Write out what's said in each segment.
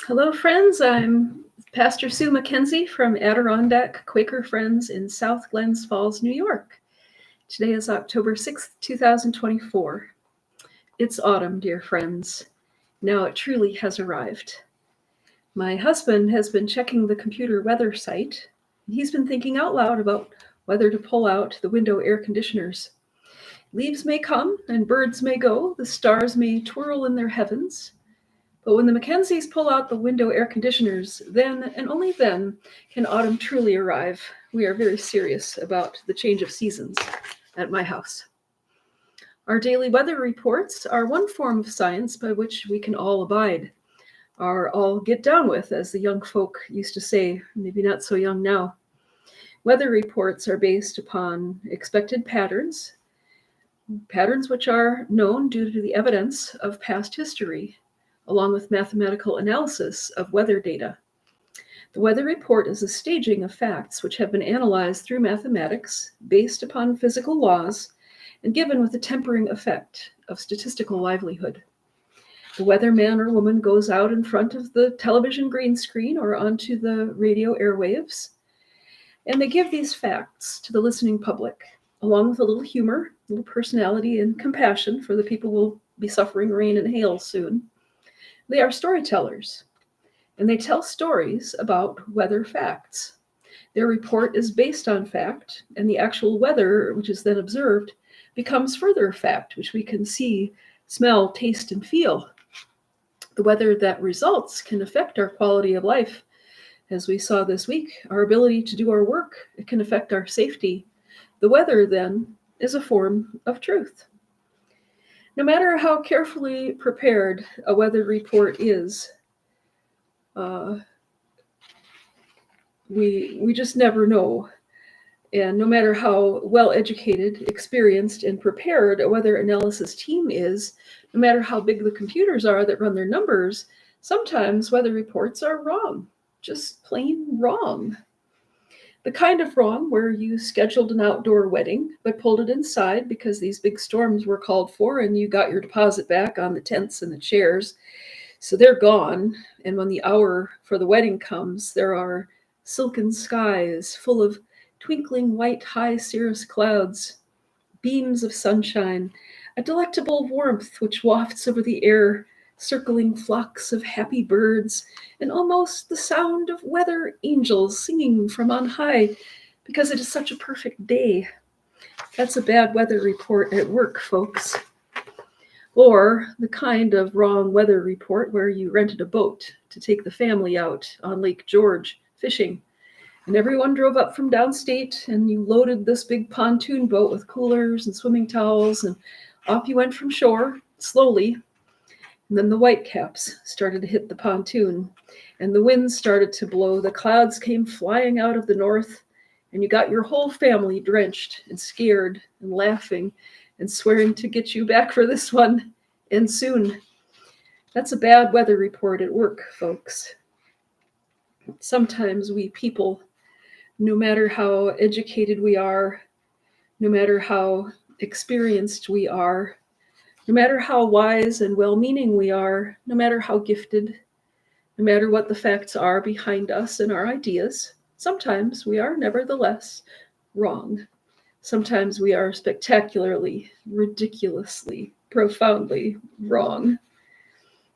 Hello, friends. I'm Pastor Sue Mackenzie from Adirondack Quaker Friends in South Glens Falls, New York. Today is October 6th, 2024. It's autumn, dear friends. Now it truly has arrived. My husband has been checking the computer weather site. He's been thinking out loud about whether to pull out the window air conditioners. Leaves may come and birds may go. The stars may twirl in their heavens. But when the Mackenzies pull out the window air conditioners, then and only then can autumn truly arrive. We are very serious about the change of seasons at my house. Our daily weather reports are one form of science by which we can all abide, or all get down with, as the young folk used to say, maybe not so young now. Weather reports are based upon expected patterns which are known due to the evidence of past history, along with mathematical analysis of weather data. The weather report is a staging of facts which have been analyzed through mathematics based upon physical laws and given with a tempering effect of statistical livelihood. The weatherman or woman goes out in front of the television green screen or onto the radio airwaves, and they give these facts to the listening public, along with a little humor, a little personality, and compassion for the people who will be suffering rain and hail soon. They are storytellers, and they tell stories about weather facts. Their report is based on fact, and the actual weather, which is then observed, becomes further fact, which we can see, smell, taste, and feel. The weather that results can affect our quality of life. As we saw this week, our ability to do our work, it can affect our safety. The weather, then, is a form of truth. No matter how carefully prepared a weather report is, we just never know. And no matter how well-educated, experienced, and prepared a weather analysis team is, no matter how big the computers are that run their numbers, sometimes weather reports are wrong, just plain wrong. The kind of wrong where you scheduled an outdoor wedding, but pulled it inside because these big storms were called for and you got your deposit back on the tents and the chairs. So they're gone. And when the hour for the wedding comes, there are silken skies full of twinkling white high cirrus clouds, beams of sunshine, a delectable warmth which wafts over the air, circling flocks of happy birds, and almost the sound of weather angels singing from on high because it is such a perfect day. That's a bad weather report at work, folks. Or the kind of wrong weather report where you rented a boat to take the family out on Lake George fishing, and everyone drove up from downstate, and you loaded this big pontoon boat with coolers and swimming towels, and off you went from shore, slowly. And then the whitecaps started to hit the pontoon, and the winds started to blow. The clouds came flying out of the north, and you got your whole family drenched and scared and laughing and swearing to get you back for this one, and soon. That's a bad weather report at work, folks. Sometimes we people, no matter how educated we are, no matter how experienced we are, no matter how wise and well-meaning we are, no matter how gifted, no matter what the facts are behind us and our ideas, sometimes we are nevertheless wrong. Sometimes we are spectacularly, ridiculously, profoundly wrong.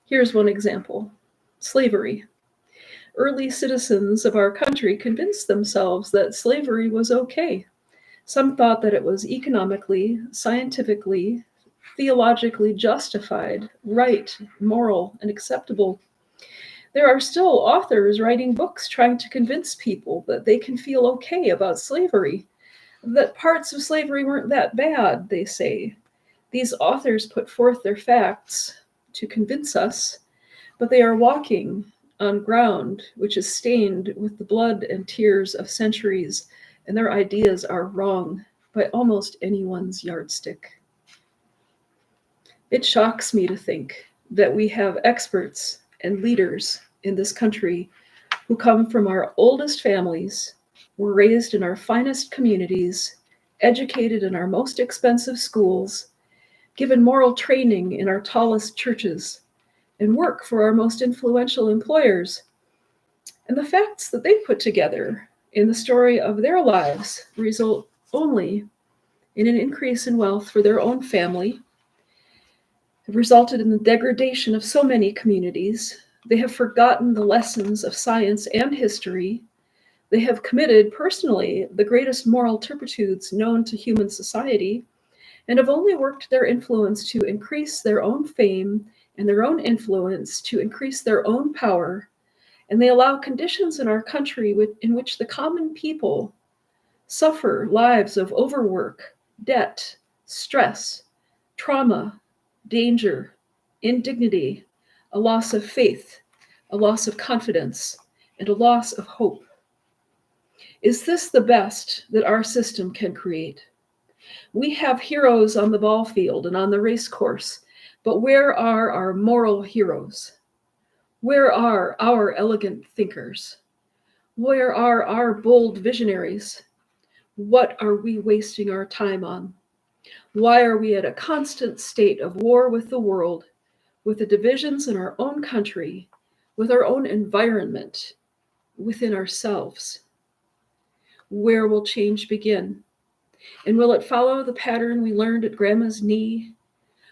Here's one example: slavery. Early citizens of our country convinced themselves that slavery was okay. Some thought that it was economically, scientifically, theologically justified, right, moral, and acceptable. There are still authors writing books trying to convince people that they can feel okay about slavery, that parts of slavery weren't that bad, they say. These authors put forth their facts to convince us, but they are walking on ground which is stained with the blood and tears of centuries, and their ideas are wrong by almost anyone's yardstick. It shocks me to think that we have experts and leaders in this country who come from our oldest families, were raised in our finest communities, educated in our most expensive schools, given moral training in our tallest churches, and work for our most influential employers. And the facts that they put together in the story of their lives result only in an increase in wealth for their own family, have resulted in the degradation of so many communities. They have forgotten the lessons of science and history. They have committed personally the greatest moral turpitudes known to human society, and have only worked their influence to increase their own fame and their own influence to increase their own power. And they allow conditions in our country in which the common people suffer lives of overwork, debt, stress, trauma, danger, indignity, a loss of faith, a loss of confidence, and a loss of hope. Is this the best that our system can create? We have heroes on the ball field and on the race course, but where are our moral heroes? Where are our elegant thinkers? Where are our bold visionaries? What are we wasting our time on? Why are we at a constant state of war with the world, with the divisions in our own country, with our own environment, within ourselves? Where will change begin? And will it follow the pattern we learned at Grandma's knee?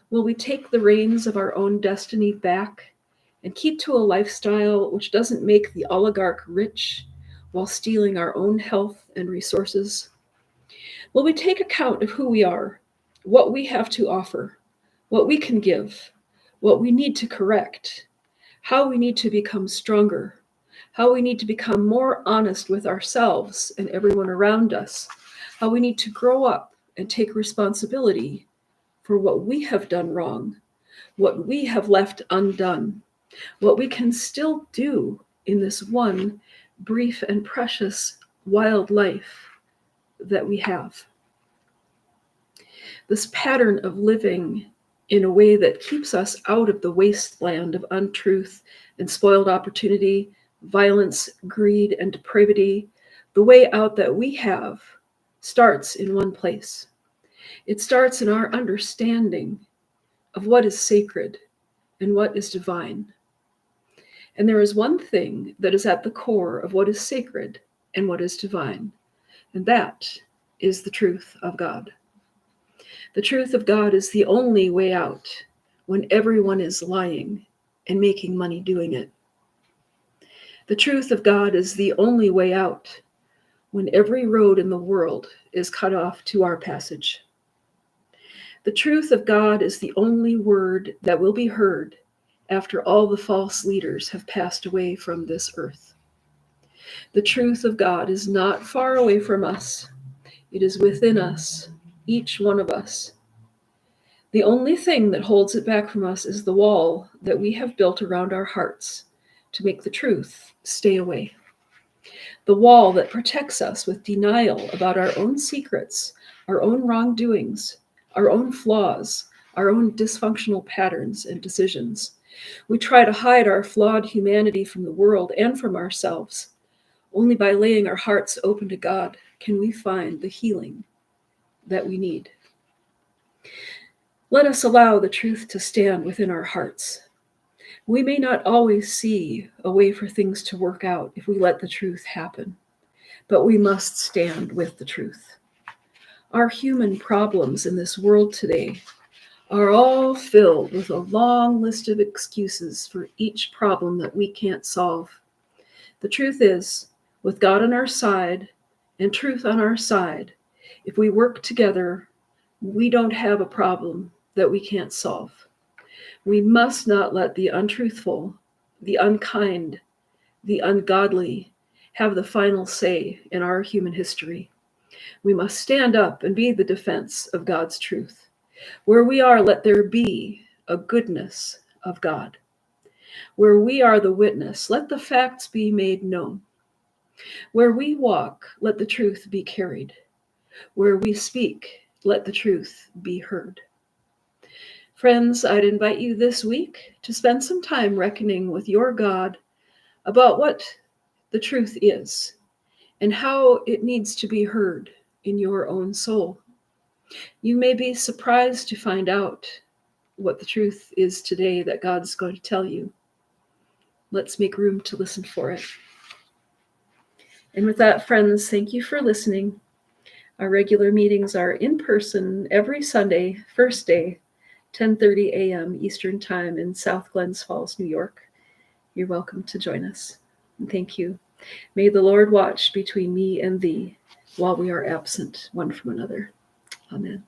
Will we take the reins of our own destiny back and keep to a lifestyle which doesn't make the oligarch rich while stealing our own health and resources? Will we take account of who we are, what we have to offer, what we can give, what we need to correct, how we need to become stronger, how we need to become more honest with ourselves and everyone around us, how we need to grow up and take responsibility for what we have done wrong, what we have left undone, what we can still do in this one brief and precious wild life that we have. This pattern of living in a way that keeps us out of the wasteland of untruth and spoiled opportunity, violence, greed, and depravity, the way out that we have starts in one place. It starts in our understanding of what is sacred and what is divine. And there is one thing that is at the core of what is sacred and what is divine, and that is the truth of God. The truth of God is the only way out when everyone is lying and making money doing it. The truth of God is the only way out when every road in the world is cut off to our passage. The truth of God is the only word that will be heard after all the false leaders have passed away from this earth. The truth of God is not far away from us. It is within us, each one of us. The only thing that holds it back from us is the wall that we have built around our hearts to make the truth stay away. The wall that protects us with denial about our own secrets, our own wrongdoings, our own flaws, our own dysfunctional patterns and decisions. We try to hide our flawed humanity from the world and from ourselves. Only by laying our hearts open to God can we find the healing that we need. Let us allow the truth to stand within our hearts. We may not always see a way for things to work out if we let the truth happen, but we must stand with the truth. Our human problems in this world today are all filled with a long list of excuses for each problem that we can't solve. The truth is, with God on our side and truth on our side, if we work together, we don't have a problem that we can't solve. We must not let the untruthful, the unkind, the ungodly have the final say in our human history. We must stand up and be the defense of God's truth. Where we are, let there be a goodness of God. Where we are the witness, let the facts be made known. Where we walk, let the truth be carried. Where we speak, let the truth be heard. Friends, I'd invite you this week to spend some time reckoning with your God about what the truth is and how it needs to be heard in your own soul. You may be surprised to find out what the truth is today that God's going to tell you. Let's make room to listen for it. And with that, friends, thank you for listening. Our regular meetings are in person every Sunday, first day, 10:30 a.m. Eastern Time in South Glens Falls, New York. You're welcome to join us. And thank you. May the Lord watch between me and thee while we are absent one from another. Amen.